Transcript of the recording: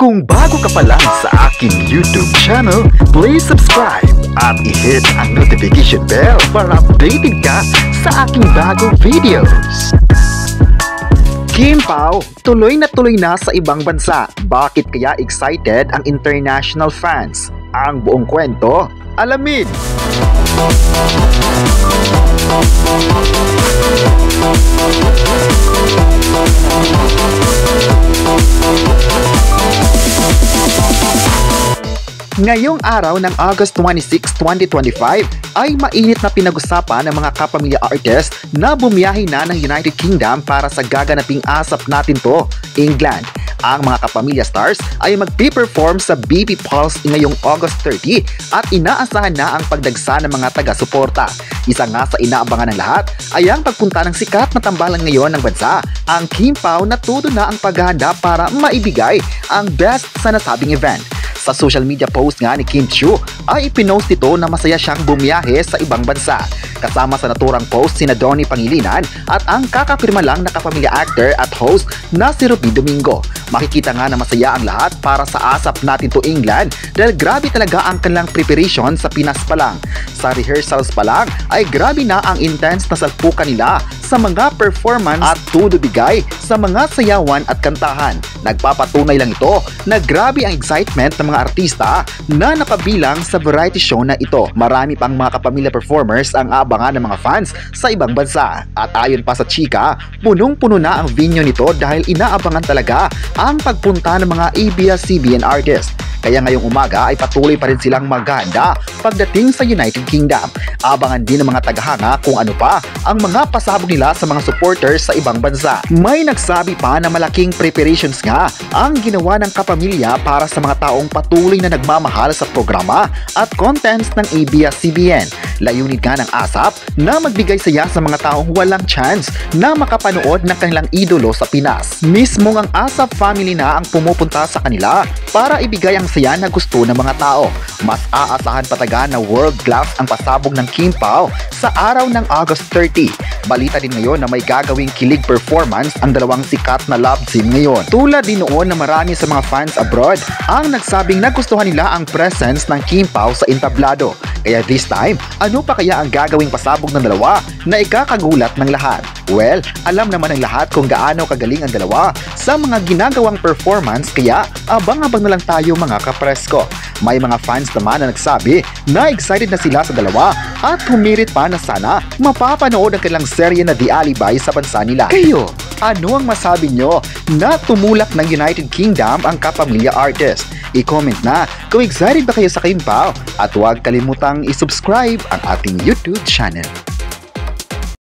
Kung bago ka pa lang sa aking YouTube channel, please subscribe at i-hit ang notification bell para updated ka sa aking bagong videos. Kim Pao, tuloy na sa ibang bansa. Bakit kaya excited ang international fans? Ang buong kwento, alamin! Ngayong araw ng August 26, 2025 ay mainit na pinag-usapan ng mga kapamilya artist na bumiyahe na ng United Kingdom para sa gaganaping ASAP Natin To, England. Ang mga kapamilya stars ay magpe-perform sa BP Pulse ngayong August 30 at inaasahan na ang pagdagsa ng mga taga-suporta. Isa nga sa inaabangan ng lahat ay ang pagpunta ng sikat na tambalan ngayon ng bansa, ang Kim Pao, na todo na ang paghahanda para maibigay ang best sa nasabing event. Sa social media post nga ni Kim Chiu ay ipinost ito na masaya siyang bumiyahe sa ibang bansa. Kasama sa naturang post sina Donnie Pangilinan at ang kakapirma lang na kapamilya actor at host na si Ruby Domingo. Makikita nga na masaya ang lahat para sa ASAP Natin To England dahil grabe talaga ang kanilang preparation sa Pinas pa lang. Sa rehearsals pa lang ay grabe na ang intense na salpukan nila sa mga performance at todo bigay sa mga sayawan at kantahan. Nagpapatunay lang ito na grabe ang excitement ng mga artista na napabilang sa variety show na ito. Marami pang mga kapamilya performers ang abangan ng mga fans sa ibang bansa. At ayon pa sa chika, punong-puno na ang venue nito dahil inaabangan talaga ang pagpunta ng mga ABS-CBN artists. Kaya ngayong umaga ay patuloy pa rin silang maghahanda pagdating sa United Kingdom. Abangan din ng mga tagahanga kung ano pa ang mga pasabog nila sa mga supporters sa ibang bansa. May nagsabi pa na malaking preparations nga ang ginawa ng kapamilya para sa mga taong patuloy na nagmamahal sa programa at contents ng ABS-CBN. Layunin nga ng ASAP na magbigay saya sa mga taong walang chance na makapanood ng kanilang idolo sa Pinas. Mismo ang ASAP family na ang pumupunta sa kanila para ibigay ang saya na gusto ng mga tao. Mas aasahan pataga na world class ang pasabog ng Kim Pao sa araw ng August 30. Balita din ngayon na may gagawing kilig performance ang dalawang sikat na love team ngayon. Tulad din noon na marami sa mga fans abroad ang nagsabing nagustuhan nila ang presence ng Kim Pao sa entablado. Kaya this time, ano pa kaya ang gagawing pasabog ng dalawa na ikakagulat ng lahat? Well, alam naman ng lahat kung gaano kagaling ang dalawa sa mga ginagawang performance, kaya abang-abang na lang tayo mga kapresko. May mga fans naman na nagsabi na excited na sila sa dalawa at humirit pa na sana mapapanood ang kanilang serye na The Alibay sa bansa nila. Kayo, ano ang masabi nyo na tumulak ng United Kingdom ang kapamilya artist? I-comment na kung excited ba kayo sa Kim Pao at huwag kalimutang i-subscribe ang ating YouTube channel.